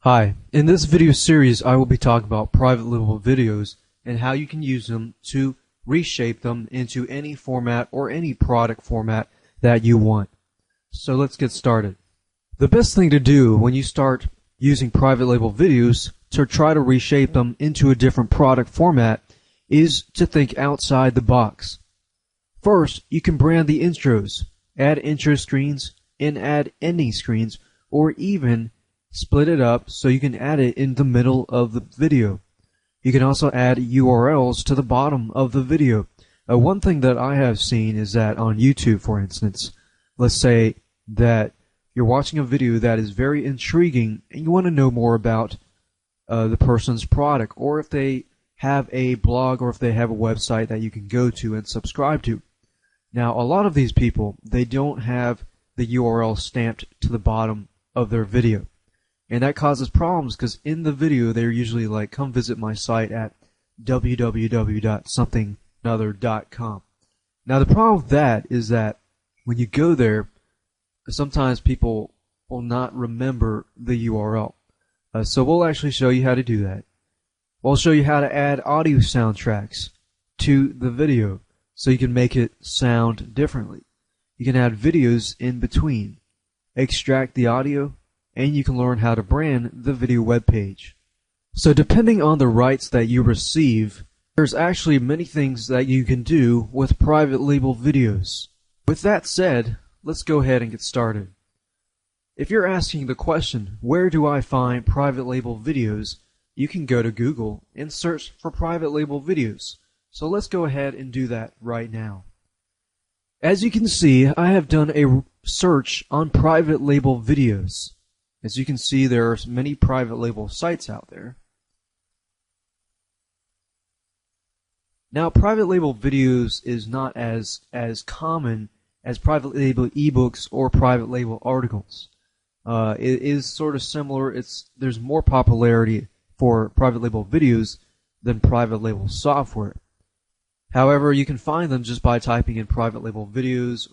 Hi, in this video series I will be talking about private label videos and how you can use them to reshape them into any format or any product format that you want. So let's get started. The best thing to do when you start using private label videos to try to reshape them into a different product format is to think outside the box. First, you can brand the intros, add intro screens, and add ending screens, or even split it up so you can add it in the middle of the video. You can also add URLs to the bottom of the video. One thing that I have seen is that on YouTube, for instance, let's say that you're watching a video that is very intriguing and you want to know more about the person's product, or if they have a blog or if they have a website that you can go to and subscribe to. Now, a lot of these people, they don't have the URL stamped to the bottom of their video. And that causes problems because in the video they're usually like, come visit my site at www.somethinganother.com. Now the problem with that is that when you go there, sometimes people will not remember the URL. So we'll actually show you how to do that. We'll show you how to add audio soundtracks to the video so you can make it sound differently. You can add videos in between, extract the audio, and you can learn how to brand the video web page. So depending on the rights that you receive, there's actually many things that you can do with private label videos. With that said, let's go ahead and get started. If you're asking the question, where do I find private label videos, you can go to Google and search for private label videos. So let's go ahead and do that right now. As you can see, I have done a search on private label videos. As you can see, there are many private label sites out there. Now, private label videos is not as common as private label ebooks or private label articles. It is sort of similar. There's more popularity for private label videos than private label software. However, you can find them just by typing in private label videos,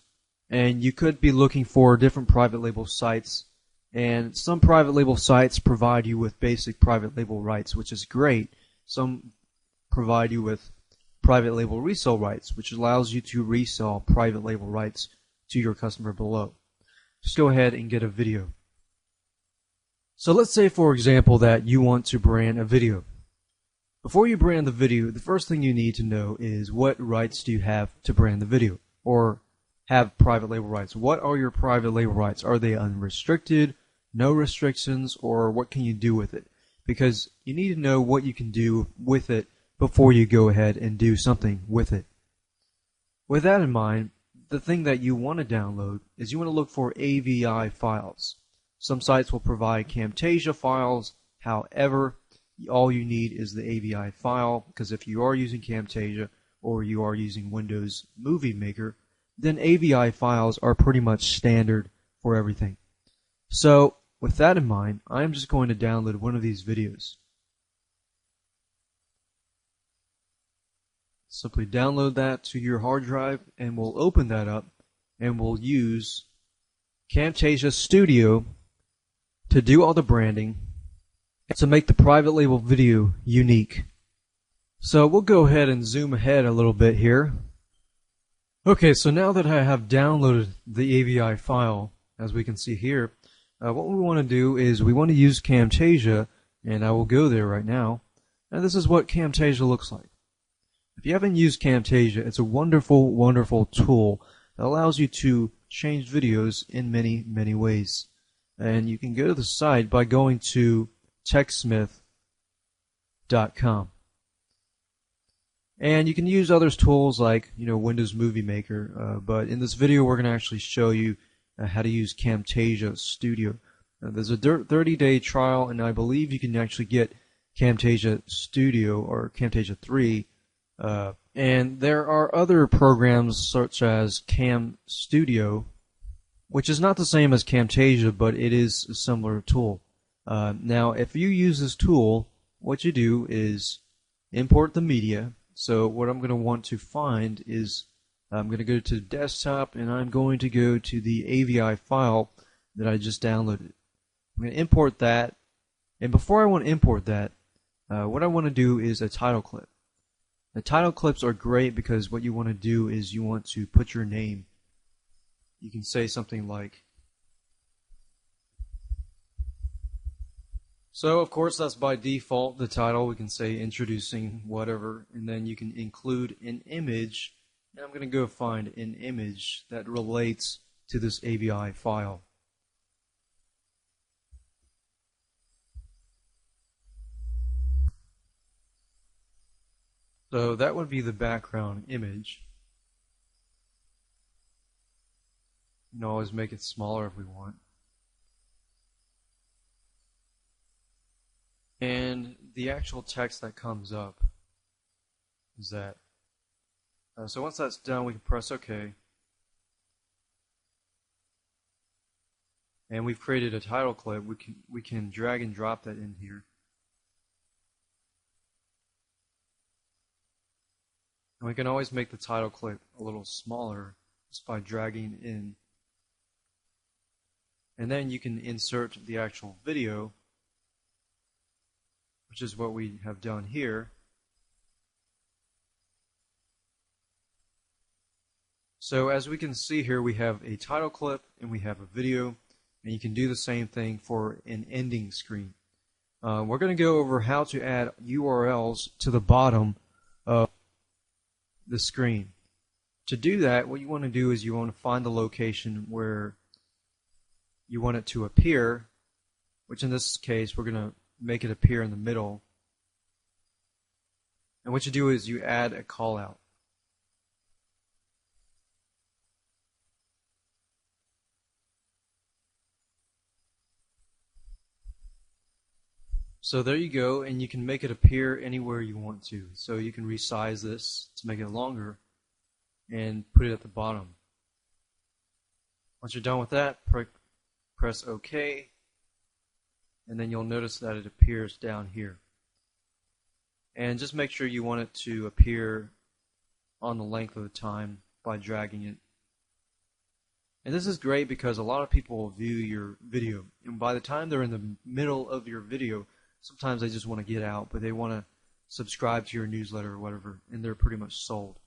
and you could be looking for different private label sites. And some private label sites provide you with basic private label rights, which is great. Some provide you with private label resell rights, which allows you to resell private label rights to your customer below. Just go ahead and get a video. So let's say, for example, that you want to brand a video. Before you brand the video, the first thing you need to know is what rights do you have to brand the video, or have private label rights. What are your private label rights? Are they unrestricted, no restrictions, or what can you do with it? Because you need to know what you can do with it before you go ahead and do something with it. With that in mind, the thing that you want to download is you want to look for AVI files. Some sites will provide Camtasia files. However, all you need is the AVI file, because if you are using Camtasia or you are using Windows Movie Maker, then AVI files are pretty much standard for everything. So, with that in mind, I'm just going to download one of these videos. Simply download that to your hard drive, and we'll open that up, and we'll use Camtasia Studio to do all the branding to make the private label video unique. So we'll go ahead and zoom ahead a little bit here. Okay, so now that I have downloaded the AVI file, as we can see here, what we want to do is we want to use Camtasia, and I will go there right now. And this is what Camtasia looks like. If you haven't used Camtasia, it's a wonderful, wonderful tool that allows you to change videos in many, many ways. And you can go to the site by going to techsmith.com. And you can use other tools like, Windows Movie Maker, but in this video we're going to actually show you how to use Camtasia Studio. There's a 30-day trial, and I believe you can actually get Camtasia Studio or Camtasia 3. And there are other programs such as Cam Studio, which is not the same as Camtasia, but it is a similar tool. Now, if you use this tool, what you do is import the media. So what I'm going to want to find is I'm going to go to desktop, and I'm going to go to the AVI file that I just downloaded. I'm going to import that, And before I want to import that, what I want to do is a title clip. The title clips are great because what you want to do is you want to put your name. You can say something like, so of course that's by default the title. We can say introducing whatever, and then you can include an image, and I'm going to go find an image that relates to this ABI file. So that would be the background image. You can always make it smaller if we want. And the actual text that comes up is that. So once that's done, we can press OK. And we've created a title clip. We can drag and drop that in here. And we can always make the title clip a little smaller just by dragging in. And then you can insert the actual video, which is what we have done here. So as we can see here, we have a title clip and we have a video, and you can do the same thing for an ending screen. We're going to go over how to add URLs to the bottom of the screen. To do that, what you want to do is you want to find the location where you want it to appear, which in this case we're going to make it appear in the middle. And what you do is you add a call out. So there you go, and you can make it appear anywhere you want to. So you can resize this to make it longer and put it at the bottom. Once you're done with that, press OK, and then you'll notice that it appears down here. And just make sure you want it to appear on the length of the time by dragging it. And this is great because a lot of people will view your video, and by the time they're in the middle of your video, sometimes they just want to get out, but they want to subscribe to your newsletter or whatever, and they're pretty much sold.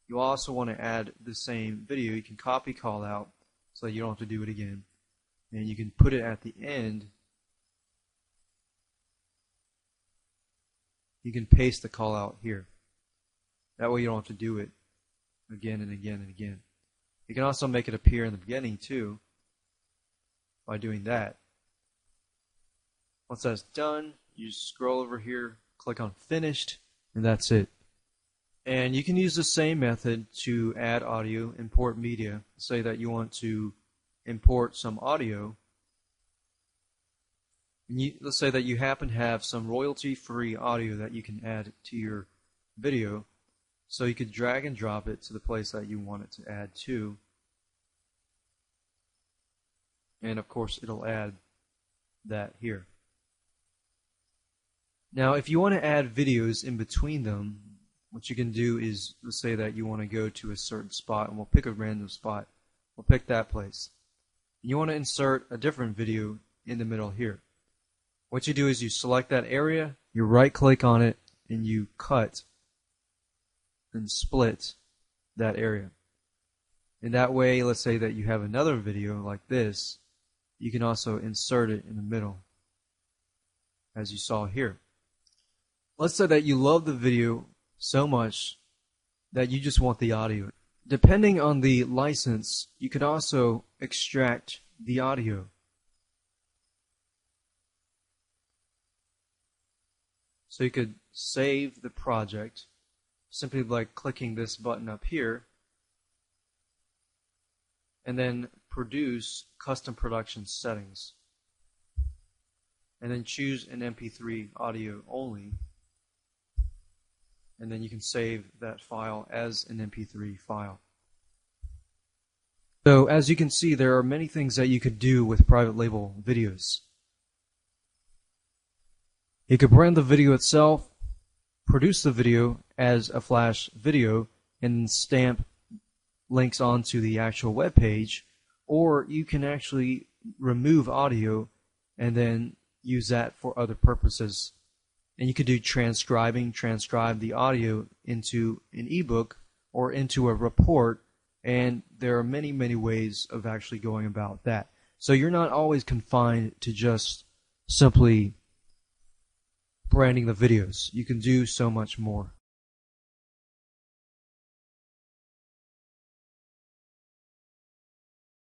You also want to add the same video. You can copy call out so that you don't have to do it again. And you can put it at the end. You can paste the call out here. That way you don't have to do it again and again and again. You can also make it appear in the beginning too by doing that. Once that's done, you scroll over here, click on Finished, and that's it. And you can use the same method to add audio, import media. Say that you want to import some audio. And let's say that you happen to have some royalty-free audio that you can add to your video. So you could drag and drop it to the place that you want it to add to. And of course, it'll add that here. Now, if you want to add videos in between them, what you can do is, let's say that you want to go to a certain spot, and we'll pick a random spot. We'll pick that place. You want to insert a different video in the middle here. What you do is you select that area, you right-click on it, and you cut and split that area. And that way, let's say that you have another video like this, you can also insert it in the middle, as you saw here. Let's say that you love the video so much that you just want the audio. Depending on the license, you could also extract the audio. So you could save the project simply by clicking this button up here, and then produce custom production settings, and then choose an MP3 audio only. And then you can save that file as an MP3 file. So as you can see, there are many things that you could do with private label videos. You could brand the video itself, produce the video as a flash video, and stamp links onto the actual web page, or you can actually remove audio and then use that for other purposes. And you could do transcribe the audio into an ebook or into a report, and there are many, many ways of actually going about that. So you're not always confined to just simply branding the videos. You can do so much more.